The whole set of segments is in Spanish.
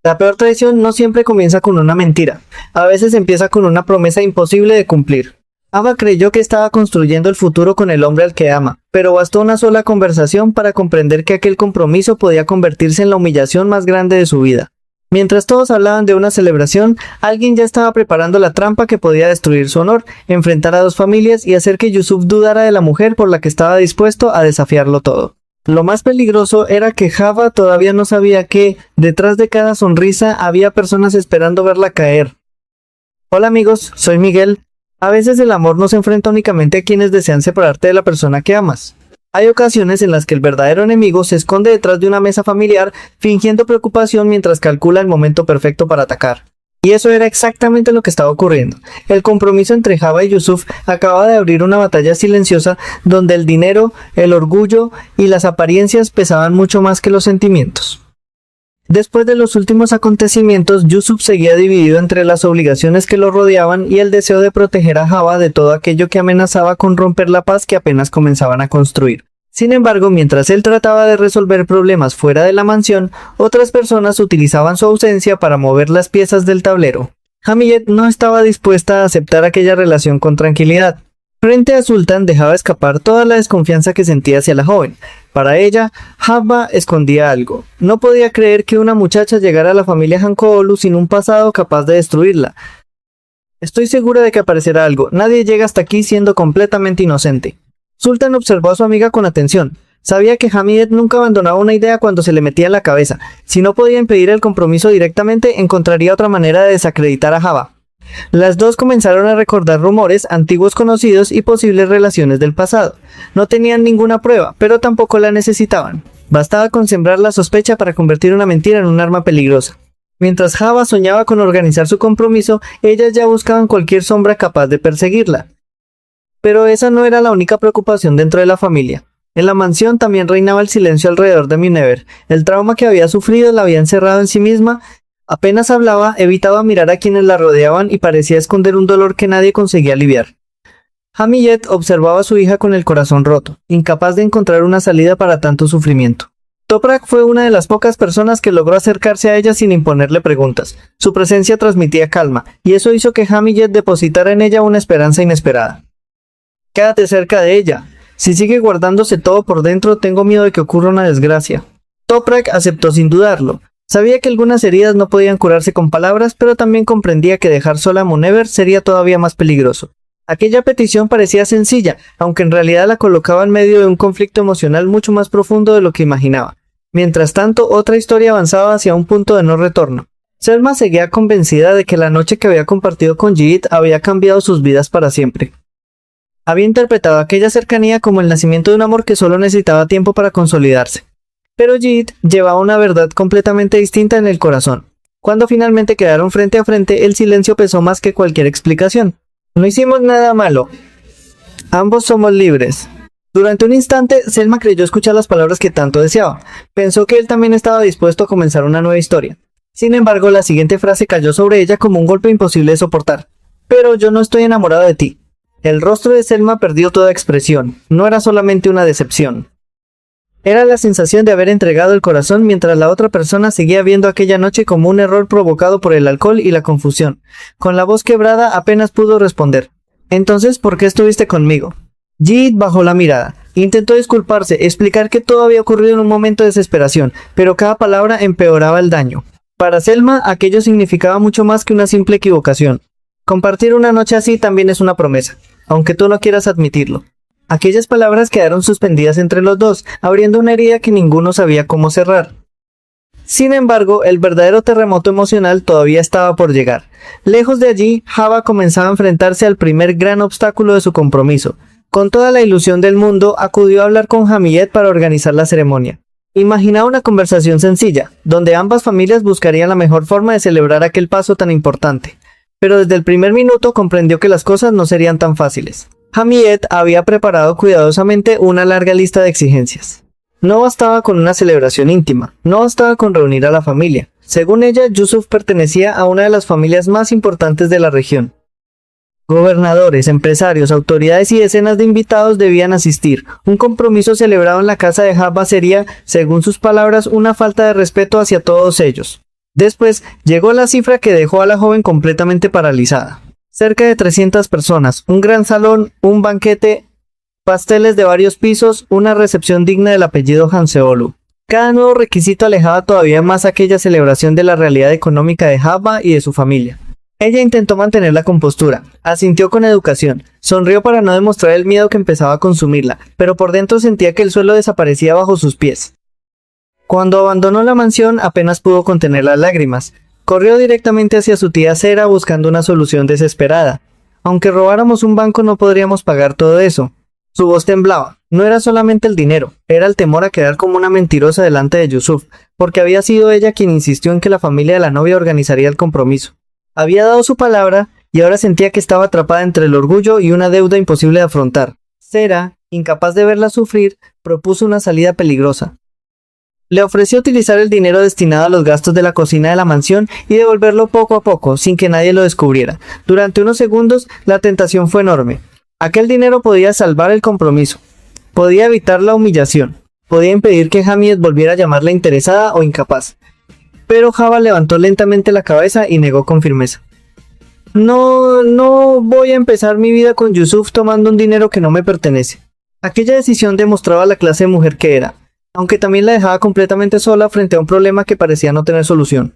La peor traición no siempre comienza con una mentira, a veces empieza con una promesa imposible de cumplir. Ava creyó que estaba construyendo el futuro con el hombre al que ama, pero bastó una sola conversación para comprender que aquel compromiso podía convertirse en la humillación más grande de su vida. Mientras todos hablaban de una celebración, alguien ya estaba preparando la trampa que podía destruir su honor, enfrentar a dos familias y hacer que Yusuf dudara de la mujer por la que estaba dispuesto a desafiarlo todo. Lo más peligroso era que Java todavía no sabía que, detrás de cada sonrisa, había personas esperando verla caer. Hola amigos, soy Miguel. A veces el amor no se enfrenta únicamente a quienes desean separarte de la persona que amas. Hay ocasiones en las que el verdadero enemigo se esconde detrás de una mesa familiar, fingiendo preocupación mientras calcula el momento perfecto para atacar. Y eso era exactamente lo que estaba ocurriendo. El compromiso entre Java y Yusuf acababa de abrir una batalla silenciosa donde el dinero, el orgullo y las apariencias pesaban mucho más que los sentimientos. Después de los últimos acontecimientos, Yusuf seguía dividido entre las obligaciones que lo rodeaban y el deseo de proteger a Java de todo aquello que amenazaba con romper la paz que apenas comenzaban a construir. Sin embargo, mientras él trataba de resolver problemas fuera de la mansión, otras personas utilizaban su ausencia para mover las piezas del tablero. Hamiyet no estaba dispuesta a aceptar aquella relación con tranquilidad. Frente a Sultan dejaba escapar toda la desconfianza que sentía hacia la joven. Para ella, Java escondía algo. No podía creer que una muchacha llegara a la familia Hankoolu sin un pasado capaz de destruirla. Estoy segura de que aparecerá algo. Nadie llega hasta aquí siendo completamente inocente. Sultan observó a su amiga con atención. Sabía que Hamiyet nunca abandonaba una idea cuando se le metía en la cabeza. Si no podía impedir el compromiso directamente, encontraría otra manera de desacreditar a Java. Las dos comenzaron a recordar rumores, antiguos conocidos y posibles relaciones del pasado. No tenían ninguna prueba, pero tampoco la necesitaban. Bastaba con sembrar la sospecha para convertir una mentira en un arma peligrosa. Mientras Java soñaba con organizar su compromiso, ellas ya buscaban cualquier sombra capaz de perseguirla. Pero esa no era la única preocupación dentro de la familia. En la mansión también reinaba el silencio alrededor de Minever. El trauma que había sufrido la había encerrado en sí misma. Apenas hablaba, evitaba mirar a quienes la rodeaban y parecía esconder un dolor que nadie conseguía aliviar. Hamiyet observaba a su hija con el corazón roto, incapaz de encontrar una salida para tanto sufrimiento. Toprak fue una de las pocas personas que logró acercarse a ella sin imponerle preguntas. Su presencia transmitía calma, y eso hizo que Hamiyet depositara en ella una esperanza inesperada. Quédate cerca de ella. Si sigue guardándose todo por dentro, tengo miedo de que ocurra una desgracia. Toprak aceptó sin dudarlo. Sabía que algunas heridas no podían curarse con palabras, pero también comprendía que dejar sola a Munever sería todavía más peligroso. Aquella petición parecía sencilla, aunque en realidad la colocaba en medio de un conflicto emocional mucho más profundo de lo que imaginaba. Mientras tanto, otra historia avanzaba hacia un punto de no retorno. Selma seguía convencida de que la noche que había compartido con Jihad había cambiado sus vidas para siempre. Había interpretado aquella cercanía como el nacimiento de un amor que solo necesitaba tiempo para consolidarse. Pero Jihad llevaba una verdad completamente distinta en el corazón. Cuando finalmente quedaron frente a frente, el silencio pesó más que cualquier explicación. No hicimos nada malo. Ambos somos libres. Durante un instante, Selma creyó escuchar las palabras que tanto deseaba. Pensó que él también estaba dispuesto a comenzar una nueva historia. Sin embargo, la siguiente frase cayó sobre ella como un golpe imposible de soportar. Pero yo no estoy enamorado de ti. El rostro de Selma perdió toda expresión. No era solamente una decepción. Era la sensación de haber entregado el corazón mientras la otra persona seguía viendo aquella noche como un error provocado por el alcohol y la confusión. Con la voz quebrada apenas pudo responder. Entonces, ¿por qué estuviste conmigo? Jihad bajó la mirada. Intentó disculparse, explicar que todo había ocurrido en un momento de desesperación, pero cada palabra empeoraba el daño. Para Selma, aquello significaba mucho más que una simple equivocación. Compartir una noche así también es una promesa, aunque tú no quieras admitirlo. Aquellas palabras quedaron suspendidas entre los dos, abriendo una herida que ninguno sabía cómo cerrar. Sin embargo, el verdadero terremoto emocional todavía estaba por llegar. Lejos de allí, Java comenzaba a enfrentarse al primer gran obstáculo de su compromiso. Con toda la ilusión del mundo, acudió a hablar con Hamiyet para organizar la ceremonia. Imaginaba una conversación sencilla, donde ambas familias buscarían la mejor forma de celebrar aquel paso tan importante. Pero desde el primer minuto comprendió que las cosas no serían tan fáciles. Hamiyet había preparado cuidadosamente una larga lista de exigencias. No bastaba con una celebración íntima, no bastaba con reunir a la familia. Según ella, Yusuf pertenecía a una de las familias más importantes de la región. Gobernadores, empresarios, autoridades y decenas de invitados debían asistir. Un compromiso celebrado en la casa de Java sería, según sus palabras, una falta de respeto hacia todos ellos. Después llegó la cifra que dejó a la joven completamente paralizada. Cerca de 300 personas, un gran salón, un banquete, pasteles de varios pisos, una recepción digna del apellido Hanseolu. Cada nuevo requisito alejaba todavía más aquella celebración de la realidad económica de Java y de su familia. Ella intentó mantener la compostura, asintió con educación, sonrió para no demostrar el miedo que empezaba a consumirla, pero por dentro sentía que el suelo desaparecía bajo sus pies. Cuando abandonó la mansión apenas pudo contener las lágrimas. Corrió directamente hacia su tía Sera buscando una solución desesperada. Aunque robáramos un banco no podríamos pagar todo eso. Su voz temblaba. No era solamente el dinero, era el temor a quedar como una mentirosa delante de Yusuf, porque había sido ella quien insistió en que la familia de la novia organizaría el compromiso. Había dado su palabra y ahora sentía que estaba atrapada entre el orgullo y una deuda imposible de afrontar. Sera, incapaz de verla sufrir, propuso una salida peligrosa. Le ofreció utilizar el dinero destinado a los gastos de la cocina de la mansión y devolverlo poco a poco, sin que nadie lo descubriera. Durante unos segundos, la tentación fue enorme. Aquel dinero podía salvar el compromiso. Podía evitar la humillación. Podía impedir que Hamid volviera a llamarla interesada o incapaz. Pero Java levantó lentamente la cabeza y negó con firmeza. No voy a empezar mi vida con Yusuf tomando un dinero que no me pertenece. Aquella decisión demostraba la clase de mujer que era, aunque también la dejaba completamente sola frente a un problema que parecía no tener solución.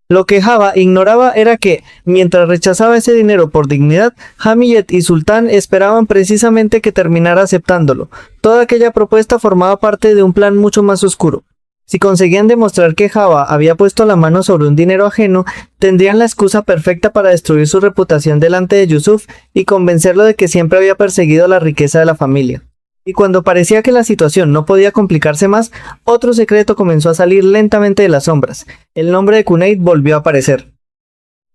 Lo que Java ignoraba era que, mientras rechazaba ese dinero por dignidad, Hamiyet y Sultán esperaban precisamente que terminara aceptándolo. Toda aquella propuesta formaba parte de un plan mucho más oscuro. Si conseguían demostrar que Java había puesto la mano sobre un dinero ajeno, tendrían la excusa perfecta para destruir su reputación delante de Yusuf y convencerlo de que siempre había perseguido la riqueza de la familia. Y cuando parecía que la situación no podía complicarse más, otro secreto comenzó a salir lentamente de las sombras. El nombre de Kunaid volvió a aparecer.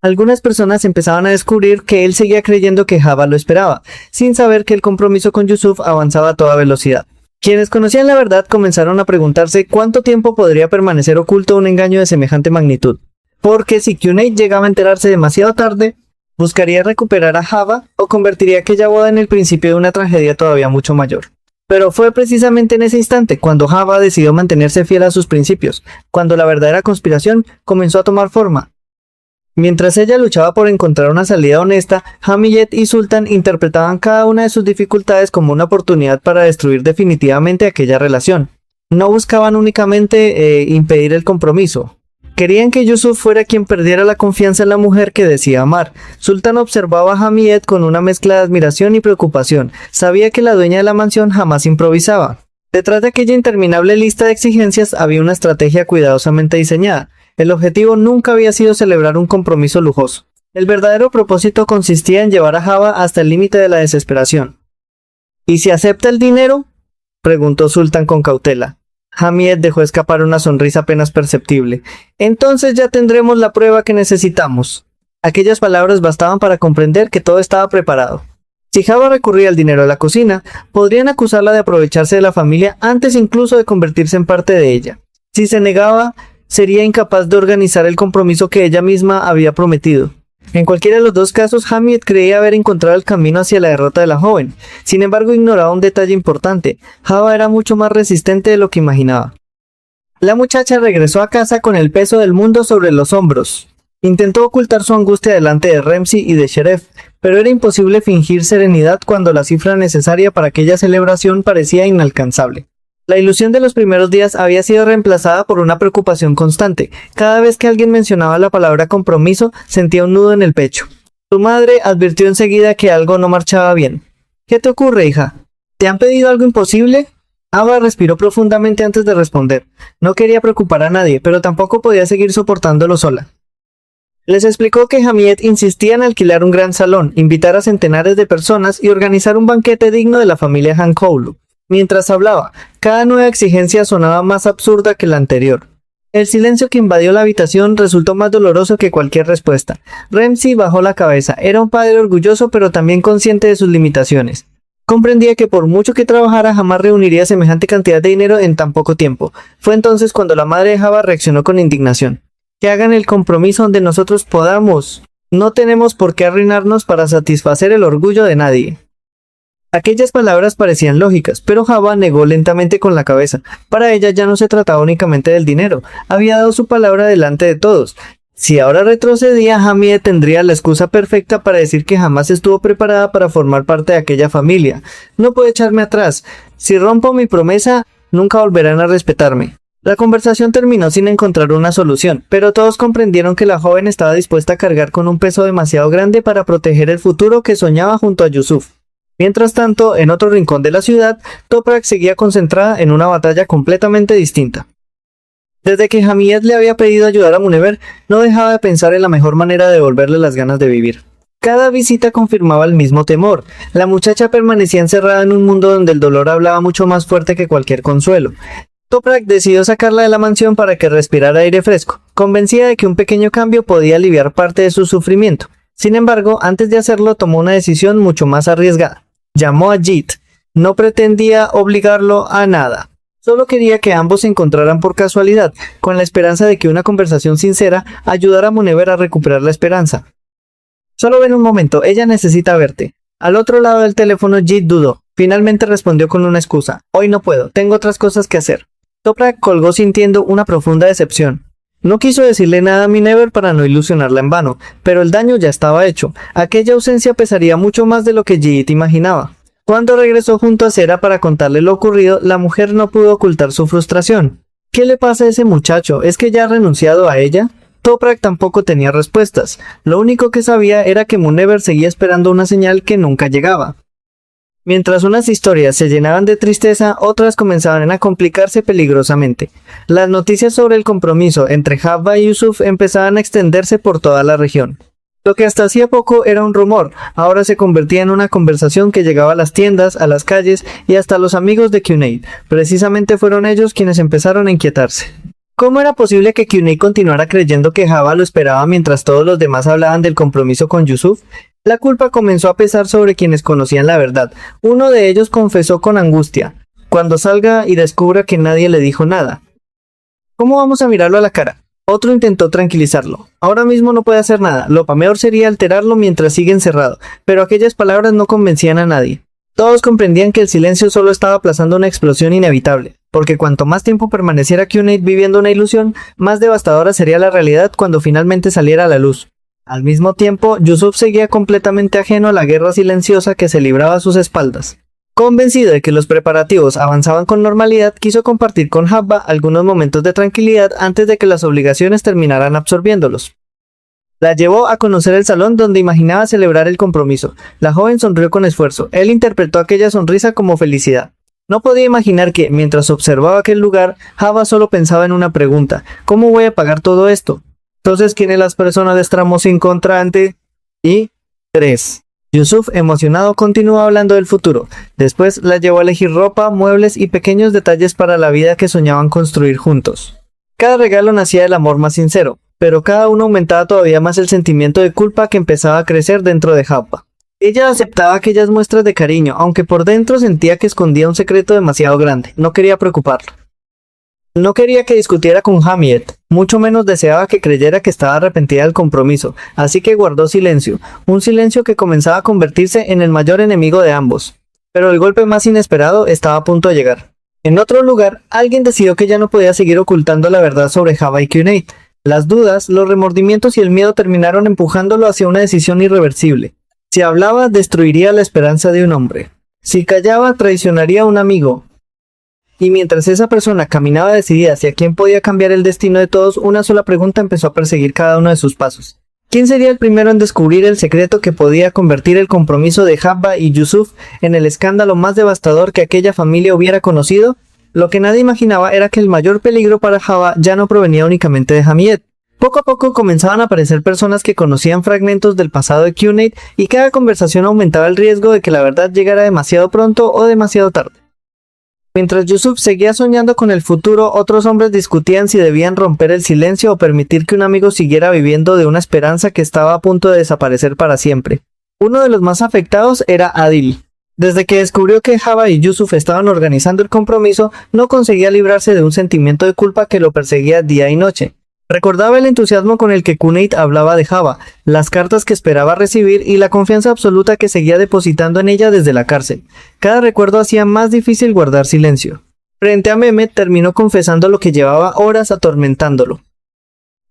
Algunas personas empezaban a descubrir que él seguía creyendo que Java lo esperaba, sin saber que el compromiso con Yusuf avanzaba a toda velocidad. Quienes conocían la verdad comenzaron a preguntarse cuánto tiempo podría permanecer oculto un engaño de semejante magnitud. Porque si Kunaid llegaba a enterarse demasiado tarde, buscaría recuperar a Java o convertiría aquella boda en el principio de una tragedia todavía mucho mayor. Pero fue precisamente en ese instante cuando Java decidió mantenerse fiel a sus principios, cuando la verdadera conspiración comenzó a tomar forma. Mientras ella luchaba por encontrar una salida honesta, Hamiyet y Sultan interpretaban cada una de sus dificultades como una oportunidad para destruir definitivamente aquella relación. No buscaban únicamente impedir el compromiso. Querían que Yusuf fuera quien perdiera la confianza en la mujer que decía amar. Sultan observaba a Hamiyet con una mezcla de admiración y preocupación. Sabía que la dueña de la mansión jamás improvisaba. Detrás de aquella interminable lista de exigencias había una estrategia cuidadosamente diseñada. El objetivo nunca había sido celebrar un compromiso lujoso. El verdadero propósito consistía en llevar a Java hasta el límite de la desesperación. ¿Y si acepta el dinero?, preguntó Sultan con cautela. Hamiyet dejó escapar una sonrisa apenas perceptible. Entonces ya tendremos la prueba que necesitamos. Aquellas palabras bastaban para comprender que todo estaba preparado. Si Java recurría al dinero de la cocina, podrían acusarla de aprovecharse de la familia antes incluso de convertirse en parte de ella. Si se negaba, sería incapaz de organizar el compromiso que ella misma había prometido. En cualquiera de los dos casos, Hamid creía haber encontrado el camino hacia la derrota de la joven. Sin embargo, ignoraba un detalle importante. Java era mucho más resistente de lo que imaginaba. La muchacha regresó a casa con el peso del mundo sobre los hombros. Intentó ocultar su angustia delante de Remzi y de Sheref, pero era imposible fingir serenidad cuando la cifra necesaria para aquella celebración parecía inalcanzable. La ilusión de los primeros días había sido reemplazada por una preocupación constante. Cada vez que alguien mencionaba la palabra compromiso, sentía un nudo en el pecho. Su madre advirtió enseguida que algo no marchaba bien. ¿Qué te ocurre, hija? ¿Te han pedido algo imposible? Ava respiró profundamente antes de responder. No quería preocupar a nadie, pero tampoco podía seguir soportándolo sola. Les explicó que Hamiyet insistía en alquilar un gran salón, invitar a centenares de personas y organizar un banquete digno de la familia Hankoulu. Mientras hablaba, cada nueva exigencia sonaba más absurda que la anterior. El silencio que invadió la habitación resultó más doloroso que cualquier respuesta. Remzi bajó la cabeza. Era un padre orgulloso pero también consciente de sus limitaciones. Comprendía que por mucho que trabajara jamás reuniría semejante cantidad de dinero en tan poco tiempo. Fue entonces cuando la madre de Java reaccionó con indignación. Que hagan el compromiso donde nosotros podamos. No tenemos por qué arruinarnos para satisfacer el orgullo de nadie. Aquellas palabras parecían lógicas, pero Java negó lentamente con la cabeza. Para ella ya no se trataba únicamente del dinero, había dado su palabra delante de todos. Si ahora retrocedía, Hamid tendría la excusa perfecta para decir que jamás estuvo preparada para formar parte de aquella familia. No puedo echarme atrás. Si rompo mi promesa, nunca volverán a respetarme. La conversación terminó sin encontrar una solución, pero todos comprendieron que la joven estaba dispuesta a cargar con un peso demasiado grande para proteger el futuro que soñaba junto a Yusuf. Mientras tanto, en otro rincón de la ciudad, Toprak seguía concentrada en una batalla completamente distinta. Desde que Hamid le había pedido ayudar a Munever, no dejaba de pensar en la mejor manera de devolverle las ganas de vivir. Cada visita confirmaba el mismo temor. La muchacha permanecía encerrada en un mundo donde el dolor hablaba mucho más fuerte que cualquier consuelo. Toprak decidió sacarla de la mansión para que respirara aire fresco, convencida de que un pequeño cambio podía aliviar parte de su sufrimiento. Sin embargo, antes de hacerlo tomó una decisión mucho más arriesgada. Llamó a Jit. No pretendía obligarlo a nada. Solo quería que ambos se encontraran por casualidad, con la esperanza de que una conversación sincera ayudara a Munever a recuperar la esperanza. Solo ven un momento, ella necesita verte. Al otro lado del teléfono Jit dudó. Finalmente respondió con una excusa. Hoy no puedo, tengo otras cosas que hacer. Toprak colgó sintiendo una profunda decepción. No quiso decirle nada a Munever para no ilusionarla en vano, pero el daño ya estaba hecho. Aquella ausencia pesaría mucho más de lo que Jit imaginaba. Cuando regresó junto a Sera para contarle lo ocurrido, la mujer no pudo ocultar su frustración. ¿Qué le pasa a ese muchacho? ¿Es que ya ha renunciado a ella? Toprak tampoco tenía respuestas. Lo único que sabía era que Munever seguía esperando una señal que nunca llegaba. Mientras unas historias se llenaban de tristeza, otras comenzaban a complicarse peligrosamente. Las noticias sobre el compromiso entre Jabba y Yusuf empezaban a extenderse por toda la región. Lo que hasta hacía poco era un rumor, ahora se convertía en una conversación que llegaba a las tiendas, a las calles y hasta a los amigos de Cuney. Precisamente fueron ellos quienes empezaron a inquietarse. ¿Cómo era posible que Cuney continuara creyendo que Jabba lo esperaba mientras todos los demás hablaban del compromiso con Yusuf? La culpa comenzó a pesar sobre quienes conocían la verdad. Uno de ellos confesó con angustia. Cuando salga y descubra que nadie le dijo nada. ¿Cómo vamos a mirarlo a la cara? Otro intentó tranquilizarlo. Ahora mismo no puede hacer nada. Lo peor sería alterarlo mientras sigue encerrado. Pero aquellas palabras no convencían a nadie. Todos comprendían que el silencio solo estaba aplazando una explosión inevitable. Porque cuanto más tiempo permaneciera Cuney viviendo una ilusión, más devastadora sería la realidad cuando finalmente saliera a la luz. Al mismo tiempo, Yusuf seguía completamente ajeno a la guerra silenciosa que se libraba a sus espaldas. Convencido de que los preparativos avanzaban con normalidad, quiso compartir con Jabba algunos momentos de tranquilidad antes de que las obligaciones terminaran absorbiéndolos. La llevó a conocer el salón donde imaginaba celebrar el compromiso. La joven sonrió con esfuerzo. Él interpretó aquella sonrisa como felicidad. No podía imaginar que, mientras observaba aquel lugar, Jabba solo pensaba en una pregunta. ¿Cómo voy a pagar todo esto? Entonces, ¿quién es la persona de Stramos sin contraante? Y 3. Yusuf, emocionado, continuó hablando del futuro. Después la llevó a elegir ropa, muebles y pequeños detalles para la vida que soñaban construir juntos. Cada regalo nacía del amor más sincero, pero cada uno aumentaba todavía más el sentimiento de culpa que empezaba a crecer dentro de Jabba. Ella aceptaba aquellas muestras de cariño, aunque por dentro sentía que escondía un secreto demasiado grande. No quería preocuparlo. No quería que discutiera con Hamid, mucho menos deseaba que creyera que estaba arrepentida del compromiso, así que guardó silencio, un silencio que comenzaba a convertirse en el mayor enemigo de ambos. Pero el golpe más inesperado estaba a punto de llegar. En otro lugar, alguien decidió que ya no podía seguir ocultando la verdad sobre Jabba y Cuney. Las dudas, los remordimientos y el miedo terminaron empujándolo hacia una decisión irreversible. Si hablaba, destruiría la esperanza de un hombre. Si callaba, traicionaría a un amigo. Y mientras esa persona caminaba decidida hacia quién podía cambiar el destino de todos, una sola pregunta empezó a perseguir cada uno de sus pasos. ¿Quién sería el primero en descubrir el secreto que podía convertir el compromiso de Jabba y Yusuf en el escándalo más devastador que aquella familia hubiera conocido? Lo que nadie imaginaba era que el mayor peligro para Jabba ya no provenía únicamente de Hamid. Poco a poco comenzaban a aparecer personas que conocían fragmentos del pasado de Cuney y cada conversación aumentaba el riesgo de que la verdad llegara demasiado pronto o demasiado tarde. Mientras Yusuf seguía soñando con el futuro, otros hombres discutían si debían romper el silencio o permitir que un amigo siguiera viviendo de una esperanza que estaba a punto de desaparecer para siempre. Uno de los más afectados era Adil. Desde que descubrió que Jabba y Yusuf estaban organizando el compromiso, no conseguía librarse de un sentimiento de culpa que lo perseguía día y noche. Recordaba el entusiasmo con el que Kunait hablaba de Java, las cartas que esperaba recibir y la confianza absoluta que seguía depositando en ella desde la cárcel. Cada recuerdo hacía más difícil guardar silencio. Frente a Mehmet terminó confesando lo que llevaba horas atormentándolo.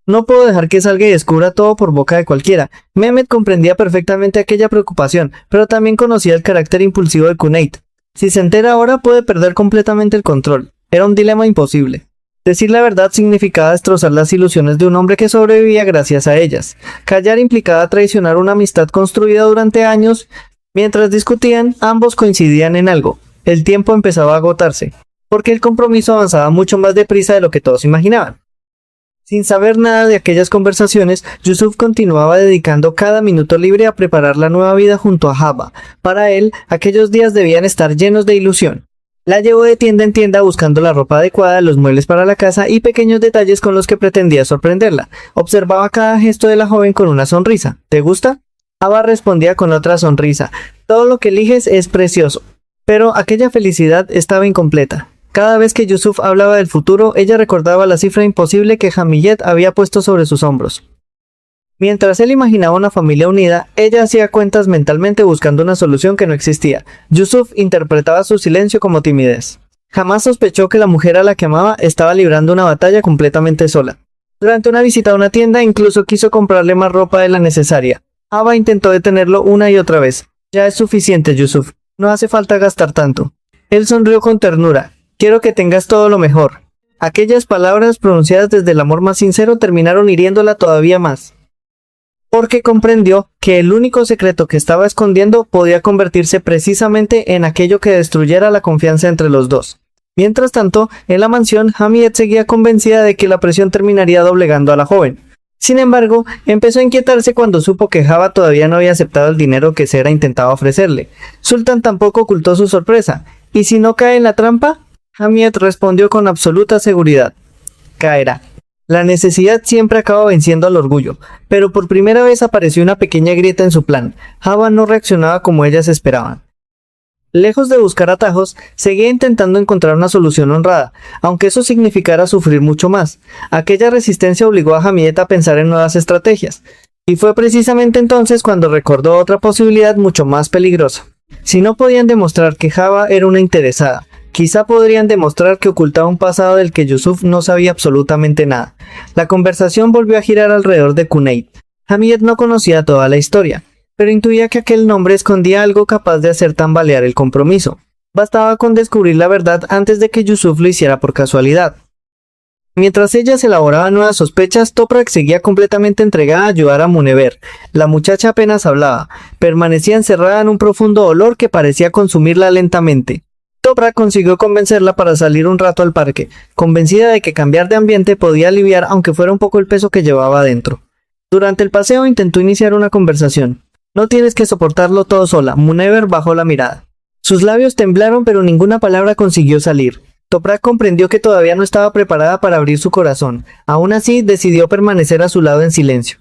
No puedo dejar que salga y descubra todo por boca de cualquiera. Mehmet comprendía perfectamente aquella preocupación, pero también conocía el carácter impulsivo de Kunait. Si se entera ahora puede perder completamente el control. Era un dilema imposible. Decir la verdad significaba destrozar las ilusiones de un hombre que sobrevivía gracias a ellas. Callar implicaba traicionar una amistad construida durante años. Mientras discutían, ambos coincidían en algo. El tiempo empezaba a agotarse, porque el compromiso avanzaba mucho más deprisa de lo que todos imaginaban. Sin saber nada de aquellas conversaciones, Yusuf continuaba dedicando cada minuto libre a preparar la nueva vida junto a Java. Para él, aquellos días debían estar llenos de ilusión. La llevó de tienda en tienda buscando la ropa adecuada, los muebles para la casa y pequeños detalles con los que pretendía sorprenderla. Observaba cada gesto de la joven con una sonrisa. ¿Te gusta? Java respondía con otra sonrisa. Todo lo que eliges es precioso. Pero aquella felicidad estaba incompleta. Cada vez que Yusuf hablaba del futuro, ella recordaba la cifra imposible que Hamiyet había puesto sobre sus hombros. Mientras él imaginaba una familia unida, ella hacía cuentas mentalmente buscando una solución que no existía. Yusuf interpretaba su silencio como timidez. Jamás sospechó que la mujer a la que amaba estaba librando una batalla completamente sola. Durante una visita a una tienda, incluso quiso comprarle más ropa de la necesaria. Java intentó detenerlo una y otra vez. Ya es suficiente, Yusuf. No hace falta gastar tanto. Él sonrió con ternura. Quiero que tengas todo lo mejor. Aquellas palabras pronunciadas desde el amor más sincero terminaron hiriéndola todavía más. Porque comprendió que el único secreto que estaba escondiendo podía convertirse precisamente en aquello que destruyera la confianza entre los dos. Mientras tanto, en la mansión, Hamiyet seguía convencida de que la presión terminaría doblegando a la joven. Sin embargo, empezó a inquietarse cuando supo que Java todavía no había aceptado el dinero que Sera intentaba ofrecerle. Sultan tampoco ocultó su sorpresa. ¿Y si no cae en la trampa? Hamiyet respondió con absoluta seguridad. Caerá. La necesidad siempre acaba venciendo al orgullo, pero por primera vez apareció una pequeña grieta en su plan. Java no reaccionaba como ellas esperaban. Lejos de buscar atajos, seguía intentando encontrar una solución honrada, aunque eso significara sufrir mucho más. Aquella resistencia obligó a Hamiyet a pensar en nuevas estrategias, y fue precisamente entonces cuando recordó otra posibilidad mucho más peligrosa. Si no podían demostrar que Java era una interesada, quizá podrían demostrar que ocultaba un pasado del que Yusuf no sabía absolutamente nada. La conversación volvió a girar alrededor de Kunait. Hamiyet no conocía toda la historia, pero intuía que aquel nombre escondía algo capaz de hacer tambalear el compromiso. Bastaba con descubrir la verdad antes de que Yusuf lo hiciera por casualidad. Mientras ellas elaboraban nuevas sospechas, Toprak seguía completamente entregada a ayudar a Munever. La muchacha apenas hablaba, permanecía encerrada en un profundo dolor que parecía consumirla lentamente. Toprak consiguió convencerla para salir un rato al parque, convencida de que cambiar de ambiente podía aliviar aunque fuera un poco el peso que llevaba adentro. Durante el paseo intentó iniciar una conversación. No tienes que soportarlo todo sola. Munever bajó la mirada. Sus labios temblaron pero ninguna palabra consiguió salir. Toprak comprendió que todavía no estaba preparada para abrir su corazón. Aún así, decidió permanecer a su lado en silencio.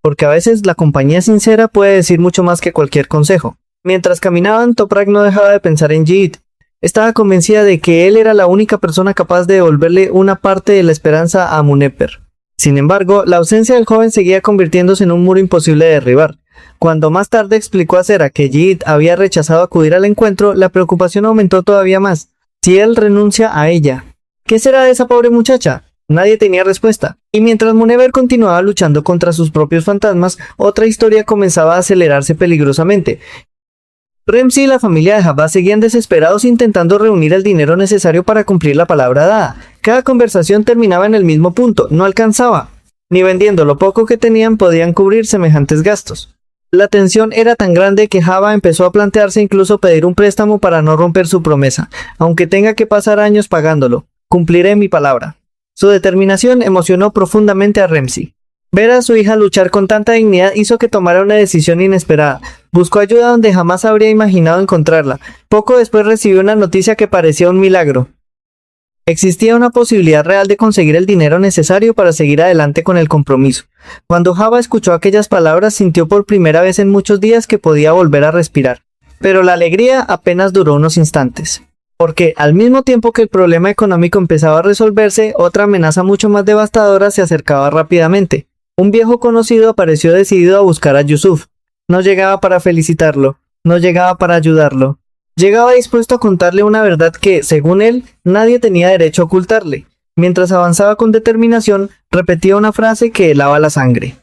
Porque a veces la compañía sincera puede decir mucho más que cualquier consejo. Mientras caminaban, Toprak no dejaba de pensar en Yiğit. Estaba convencida de que él era la única persona capaz de devolverle una parte de la esperanza a Munever. Sin embargo, la ausencia del joven seguía convirtiéndose en un muro imposible de derribar. Cuando más tarde explicó a Sera que Yiğit había rechazado acudir al encuentro, la preocupación aumentó todavía más. Si él renuncia a ella, ¿qué será de esa pobre muchacha? Nadie tenía respuesta. Y mientras Munever continuaba luchando contra sus propios fantasmas, otra historia comenzaba a acelerarse peligrosamente. Remzi y la familia de Java seguían desesperados intentando reunir el dinero necesario para cumplir la palabra dada. Cada conversación terminaba en el mismo punto, no alcanzaba. Ni vendiendo lo poco que tenían podían cubrir semejantes gastos. La tensión era tan grande que Java empezó a plantearse incluso pedir un préstamo para no romper su promesa, aunque tenga que pasar años pagándolo. Cumpliré mi palabra. Su determinación emocionó profundamente a Remzi. Ver a su hija luchar con tanta dignidad hizo que tomara una decisión inesperada. Buscó ayuda donde jamás habría imaginado encontrarla. Poco después recibió una noticia que parecía un milagro. Existía una posibilidad real de conseguir el dinero necesario para seguir adelante con el compromiso. Cuando Java escuchó aquellas palabras, sintió por primera vez en muchos días que podía volver a respirar. Pero la alegría apenas duró unos instantes. Porque al mismo tiempo que el problema económico empezaba a resolverse, otra amenaza mucho más devastadora se acercaba rápidamente. Un viejo conocido apareció decidido a buscar a Yusuf. No llegaba para felicitarlo, no llegaba para ayudarlo. Llegaba dispuesto a contarle una verdad que, según él, nadie tenía derecho a ocultarle. Mientras avanzaba con determinación, repetía una frase que helaba la sangre.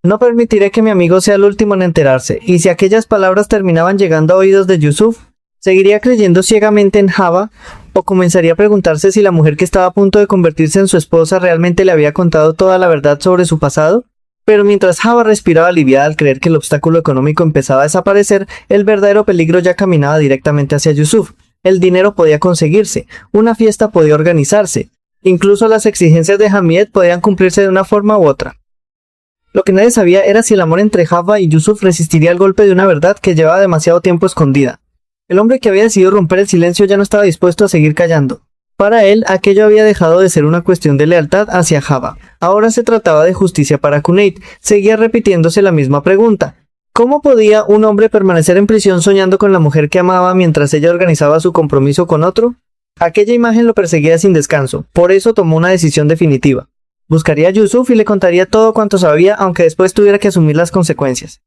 No permitiré que mi amigo sea el último en enterarse, y si aquellas palabras terminaban llegando a oídos de Yusuf, ¿seguiría creyendo ciegamente en Java o comenzaría a preguntarse si la mujer que estaba a punto de convertirse en su esposa realmente le había contado toda la verdad sobre su pasado? Pero mientras Java respiraba aliviada al creer que el obstáculo económico empezaba a desaparecer, el verdadero peligro ya caminaba directamente hacia Yusuf. El dinero podía conseguirse, una fiesta podía organizarse, incluso las exigencias de Hamid podían cumplirse de una forma u otra. Lo que nadie sabía era si el amor entre Java y Yusuf resistiría el golpe de una verdad que llevaba demasiado tiempo escondida. El hombre que había decidido romper el silencio ya no estaba dispuesto a seguir callando. Para él, aquello había dejado de ser una cuestión de lealtad hacia Java. Ahora se trataba de justicia para Cuneit. Seguía repitiéndose la misma pregunta. ¿Cómo podía un hombre permanecer en prisión soñando con la mujer que amaba mientras ella organizaba su compromiso con otro? Aquella imagen lo perseguía sin descanso. Por eso tomó una decisión definitiva. Buscaría a Yusuf y le contaría todo cuanto sabía, aunque después tuviera que asumir las consecuencias.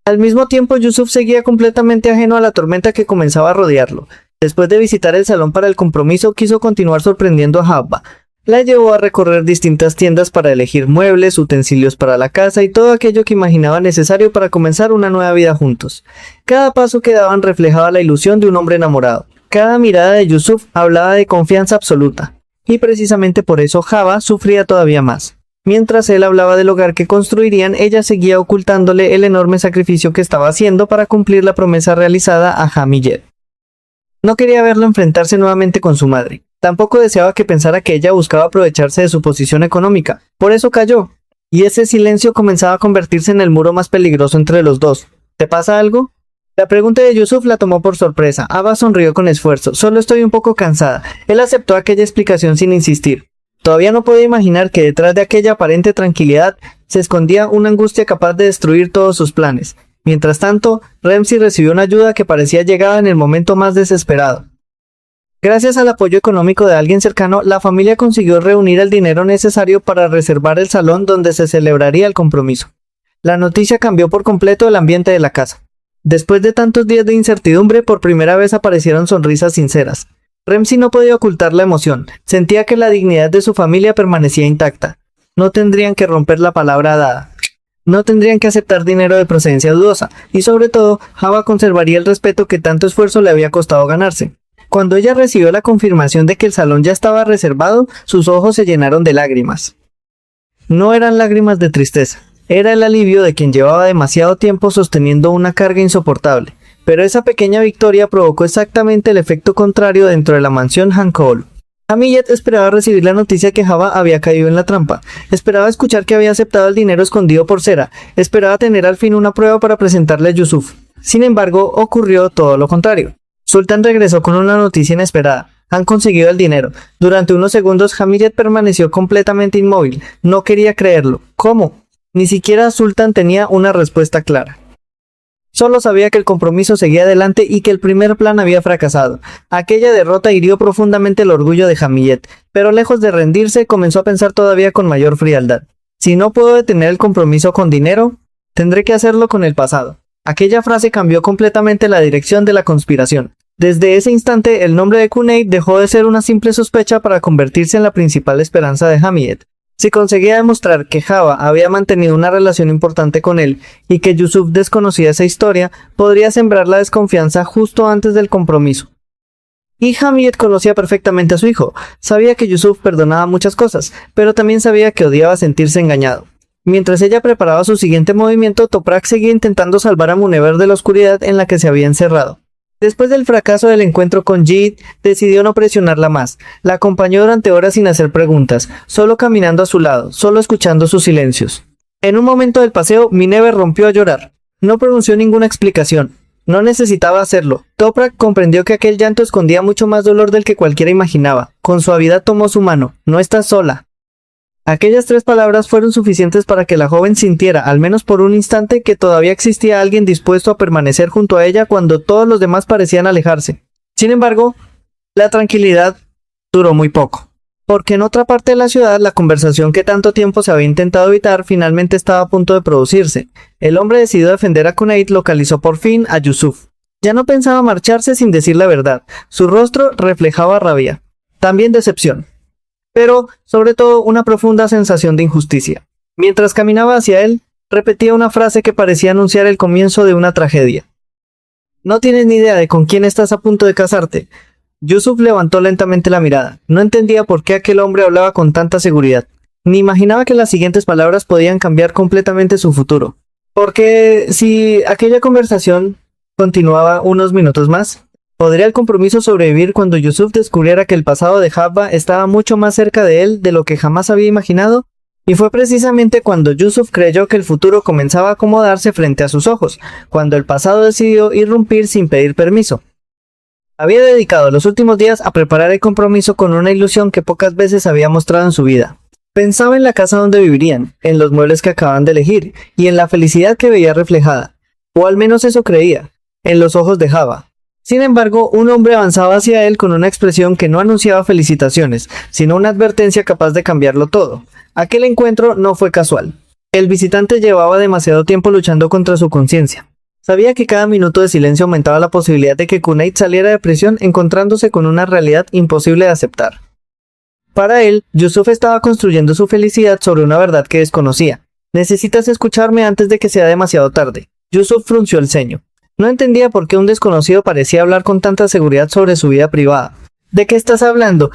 Al mismo tiempo, Yusuf seguía completamente ajeno a la tormenta que comenzaba a rodearlo. Después de visitar el salón para el compromiso, quiso continuar sorprendiendo a Java. La llevó a recorrer distintas tiendas para elegir muebles, utensilios para la casa y todo aquello que imaginaba necesario para comenzar una nueva vida juntos. Cada paso que daban reflejaba la ilusión de un hombre enamorado. Cada mirada de Yusuf hablaba de confianza absoluta. Y precisamente por eso Java sufría todavía más. Mientras él hablaba del hogar que construirían, ella seguía ocultándole el enorme sacrificio que estaba haciendo para cumplir la promesa realizada a Hamid. No quería verlo enfrentarse nuevamente con su madre. Tampoco deseaba que pensara que ella buscaba aprovecharse de su posición económica. Por eso calló. Y ese silencio comenzaba a convertirse en el muro más peligroso entre los dos. ¿Te pasa algo? La pregunta de Yusuf la tomó por sorpresa. Ava sonrió con esfuerzo. Solo estoy un poco cansada. Él aceptó aquella explicación sin insistir. Todavía no podía imaginar que detrás de aquella aparente tranquilidad se escondía una angustia capaz de destruir todos sus planes. Mientras tanto, Ramsey recibió una ayuda que parecía llegada en el momento más desesperado. Gracias al apoyo económico de alguien cercano, la familia consiguió reunir el dinero necesario para reservar el salón donde se celebraría el compromiso. La noticia cambió por completo el ambiente de la casa. Después de tantos días de incertidumbre, por primera vez aparecieron sonrisas sinceras. Ramsey no podía ocultar la emoción. Sentía que la dignidad de su familia permanecía intacta. No tendrían que romper la palabra dada. No tendrían que aceptar dinero de procedencia dudosa. Y sobre todo, Java conservaría el respeto que tanto esfuerzo le había costado ganarse. Cuando ella recibió la confirmación de que el salón ya estaba reservado, sus ojos se llenaron de lágrimas. No eran lágrimas de tristeza. Era el alivio de quien llevaba demasiado tiempo sosteniendo una carga insoportable. Pero esa pequeña victoria provocó exactamente el efecto contrario dentro de la mansión Hankool. Hamid esperaba recibir la noticia que Java había caído en la trampa. Esperaba escuchar que había aceptado el dinero escondido por Sera. Esperaba tener al fin una prueba para presentarle a Yusuf. Sin embargo, ocurrió todo lo contrario. Sultan regresó con una noticia inesperada. Han conseguido el dinero. Durante unos segundos, Hamid permaneció completamente inmóvil. No quería creerlo. ¿Cómo? Ni siquiera Sultan tenía una respuesta clara. Solo sabía que el compromiso seguía adelante y que el primer plan había fracasado. Aquella derrota hirió profundamente el orgullo de Hamid, pero lejos de rendirse, comenzó a pensar todavía con mayor frialdad. Si no puedo detener el compromiso con dinero, tendré que hacerlo con el pasado. Aquella frase cambió completamente la dirección de la conspiración. Desde ese instante, el nombre de Cuneit dejó de ser una simple sospecha para convertirse en la principal esperanza de Hamid. Si conseguía demostrar que Java había mantenido una relación importante con él y que Yusuf desconocía esa historia, podría sembrar la desconfianza justo antes del compromiso. Y Hamid conocía perfectamente a su hijo. Sabía que Yusuf perdonaba muchas cosas, pero también sabía que odiaba sentirse engañado. Mientras ella preparaba su siguiente movimiento, Toprak seguía intentando salvar a Munever de la oscuridad en la que se había encerrado. Después del fracaso del encuentro con Jid, decidió no presionarla más. La acompañó durante horas sin hacer preguntas, solo caminando a su lado, solo escuchando sus silencios. En un momento del paseo, Munever rompió a llorar. No pronunció ninguna explicación. No necesitaba hacerlo. Toprak comprendió que aquel llanto escondía mucho más dolor del que cualquiera imaginaba. Con suavidad tomó su mano. No estás sola. Aquellas 3 palabras fueron suficientes para que la joven sintiera, al menos por un instante, que todavía existía alguien dispuesto a permanecer junto a ella cuando todos los demás parecían alejarse. Sin embargo, la tranquilidad duró muy poco, porque en otra parte de la ciudad la conversación que tanto tiempo se había intentado evitar finalmente estaba a punto de producirse. El hombre decidió defender a Cuneit localizó por fin a Yusuf. Ya no pensaba marcharse sin decir la verdad. Su rostro reflejaba rabia, también decepción, pero sobre todo una profunda sensación de injusticia. Mientras caminaba hacia él, repetía una frase que parecía anunciar el comienzo de una tragedia. No tienes ni idea de con quién estás a punto de casarte. Yusuf levantó lentamente la mirada. No entendía por qué aquel hombre hablaba con tanta seguridad. Ni imaginaba que las siguientes palabras podían cambiar completamente su futuro. Porque si aquella conversación continuaba unos minutos más, ¿podría el compromiso sobrevivir cuando Yusuf descubriera que el pasado de Habba estaba mucho más cerca de él de lo que jamás había imaginado? Y fue precisamente cuando Yusuf creyó que el futuro comenzaba a acomodarse frente a sus ojos, cuando el pasado decidió irrumpir sin pedir permiso. Había dedicado los últimos días a preparar el compromiso con una ilusión que pocas veces había mostrado en su vida. Pensaba en la casa donde vivirían, en los muebles que acaban de elegir, y en la felicidad que veía reflejada, o al menos eso creía, en los ojos de Java. Sin embargo, un hombre avanzaba hacia él con una expresión que no anunciaba felicitaciones, sino una advertencia capaz de cambiarlo todo. Aquel encuentro no fue casual. El visitante llevaba demasiado tiempo luchando contra su conciencia. Sabía que cada minuto de silencio aumentaba la posibilidad de que Cuneit saliera de prisión encontrándose con una realidad imposible de aceptar. Para él, Yusuf estaba construyendo su felicidad sobre una verdad que desconocía. Necesitas escucharme antes de que sea demasiado tarde. Yusuf frunció el ceño. No entendía por qué un desconocido parecía hablar con tanta seguridad sobre su vida privada. ¿De qué estás hablando?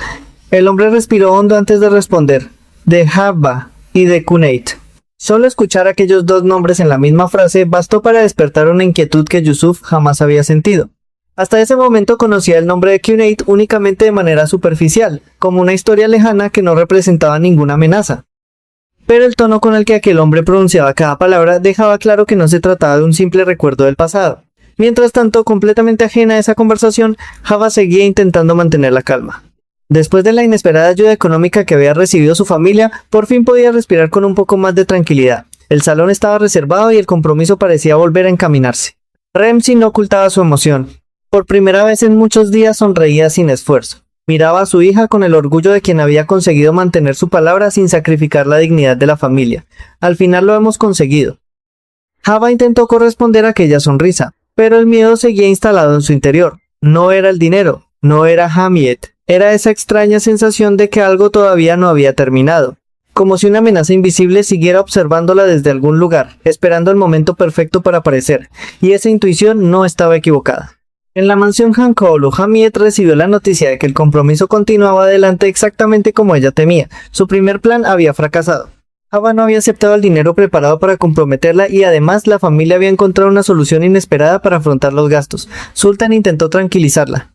El hombre respiró hondo antes de responder. De Habba y de Cuneit. Solo escuchar aquellos dos nombres en la misma frase bastó para despertar una inquietud que Yusuf jamás había sentido. Hasta ese momento conocía el nombre de Cuneit únicamente de manera superficial, como una historia lejana que no representaba ninguna amenaza. Pero el tono con el que aquel hombre pronunciaba cada palabra dejaba claro que no se trataba de un simple recuerdo del pasado. Mientras tanto, completamente ajena a esa conversación, Java seguía intentando mantener la calma. Después de la inesperada ayuda económica que había recibido su familia, por fin podía respirar con un poco más de tranquilidad. El salón estaba reservado y el compromiso parecía volver a encaminarse. Remzi no ocultaba su emoción. Por primera vez en muchos días sonreía sin esfuerzo. Miraba a su hija con el orgullo de quien había conseguido mantener su palabra sin sacrificar la dignidad de la familia. Al final lo hemos conseguido. Java intentó corresponder a aquella sonrisa, pero el miedo seguía instalado en su interior. No era el dinero, no era Hamiet. Era esa extraña sensación de que algo todavía no había terminado, como si una amenaza invisible siguiera observándola desde algún lugar, esperando el momento perfecto para aparecer, y esa intuición no estaba equivocada. En la mansión Hankolu, Hamiet recibió la noticia de que el compromiso continuaba adelante exactamente como ella temía. Su primer plan había fracasado. Java no había aceptado el dinero preparado para comprometerla y además la familia había encontrado una solución inesperada para afrontar los gastos. Sultan intentó tranquilizarla.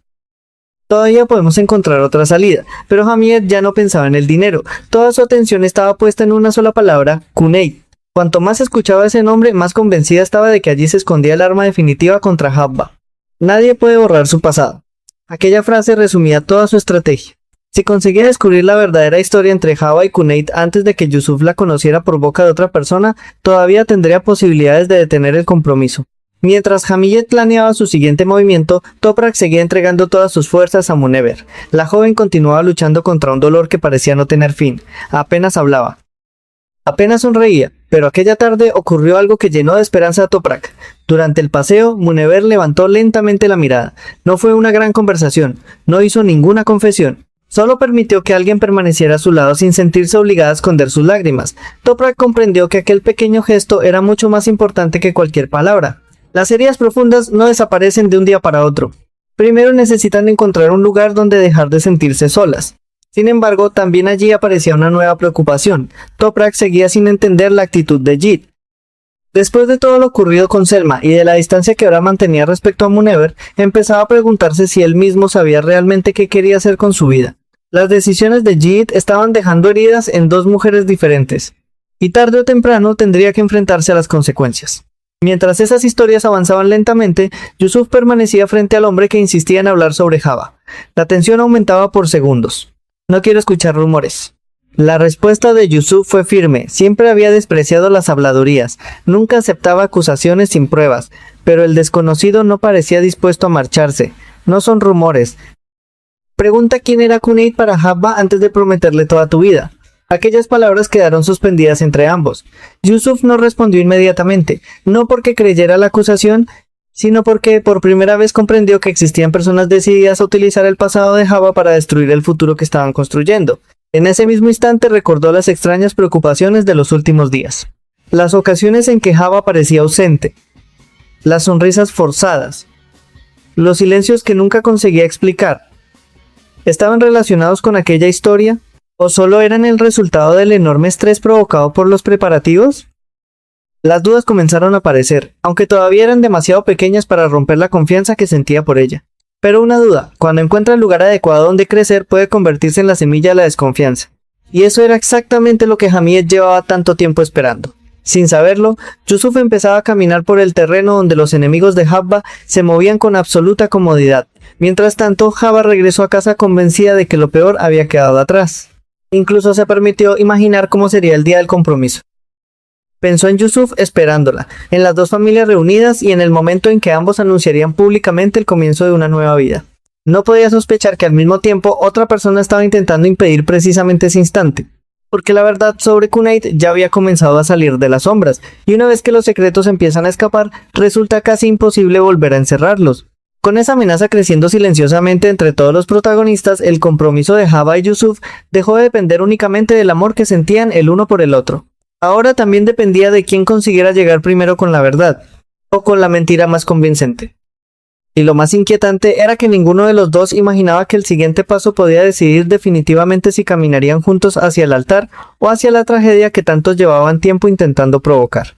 Todavía podemos encontrar otra salida, pero Hamiet ya no pensaba en el dinero. Toda su atención estaba puesta en una sola palabra, Cuneit. Cuanto más escuchaba ese nombre, más convencida estaba de que allí se escondía el arma definitiva contra Habba. Nadie puede borrar su pasado. Aquella frase resumía toda su estrategia. Si conseguía descubrir la verdadera historia entre Java y Cuneit antes de que Yusuf la conociera por boca de otra persona, todavía tendría posibilidades de detener el compromiso. Mientras Hamiet planeaba su siguiente movimiento, Toprak seguía entregando todas sus fuerzas a Munever. La joven continuaba luchando contra un dolor que parecía no tener fin. Apenas hablaba. Apenas sonreía, pero aquella tarde ocurrió algo que llenó de esperanza a Toprak. Durante el paseo, Munever levantó lentamente la mirada. No fue una gran conversación, no hizo ninguna confesión. Solo permitió que alguien permaneciera a su lado sin sentirse obligada a esconder sus lágrimas. Toprak comprendió que aquel pequeño gesto era mucho más importante que cualquier palabra. Las heridas profundas no desaparecen de un día para otro. Primero necesitan encontrar un lugar donde dejar de sentirse solas. Sin embargo, también allí aparecía una nueva preocupación. Toprak seguía sin entender la actitud de Jit. Después de todo lo ocurrido con Selma y de la distancia que ahora mantenía respecto a Munever, empezaba a preguntarse si él mismo sabía realmente qué quería hacer con su vida. Las decisiones de Jit estaban dejando heridas en dos mujeres diferentes, y tarde o temprano tendría que enfrentarse a las consecuencias. Mientras esas historias avanzaban lentamente, Yusuf permanecía frente al hombre que insistía en hablar sobre Java. La tensión aumentaba por segundos. No quiero escuchar rumores. La respuesta de Yusuf fue firme. Siempre había despreciado las habladurías. Nunca aceptaba acusaciones sin pruebas. Pero el desconocido no parecía dispuesto a marcharse. no son rumores. Pregunta quién era Kuneid para Habba antes de prometerle toda tu vida. Aquellas palabras quedaron suspendidas entre ambos. Yusuf no respondió inmediatamente, no porque creyera la acusación, sino porque por primera vez comprendió que existían personas decididas a utilizar el pasado de Habba para destruir el futuro que estaban construyendo. En ese mismo instante recordó las extrañas preocupaciones de los últimos días. Las ocasiones en que Habba parecía ausente. Las sonrisas forzadas. Los silencios que nunca conseguía explicar. ¿Estaban relacionados con aquella historia? ¿O solo eran el resultado del enorme estrés provocado por los preparativos? Las dudas comenzaron a aparecer, aunque todavía eran demasiado pequeñas para romper la confianza que sentía por ella. Pero una duda, cuando encuentra el lugar adecuado donde crecer, puede convertirse en la semilla de la desconfianza. Y eso era exactamente lo que Hamid llevaba tanto tiempo esperando. Sin saberlo, Yusuf empezaba a caminar por el terreno donde los enemigos de Habba se movían con absoluta comodidad. Mientras tanto, Habba regresó a casa convencida de que lo peor había quedado atrás. Incluso se permitió imaginar cómo sería el día del compromiso. Pensó en Yusuf esperándola, en las dos familias reunidas y en el momento en que ambos anunciarían públicamente el comienzo de una nueva vida. No podía sospechar que al mismo tiempo otra persona estaba intentando impedir precisamente ese instante, porque la verdad sobre Kuneid ya había comenzado a salir de las sombras, y una vez que los secretos empiezan a escapar, resulta casi imposible volver a encerrarlos. Con esa amenaza creciendo silenciosamente entre todos los protagonistas, el compromiso de Habba y Yusuf dejó de depender únicamente del amor que sentían el uno por el otro. Ahora también dependía de quién consiguiera llegar primero con la verdad, o con la mentira más convincente. Y lo más inquietante era que ninguno de los dos imaginaba que el siguiente paso podía decidir definitivamente si caminarían juntos hacia el altar o hacia la tragedia que tantos llevaban tiempo intentando provocar.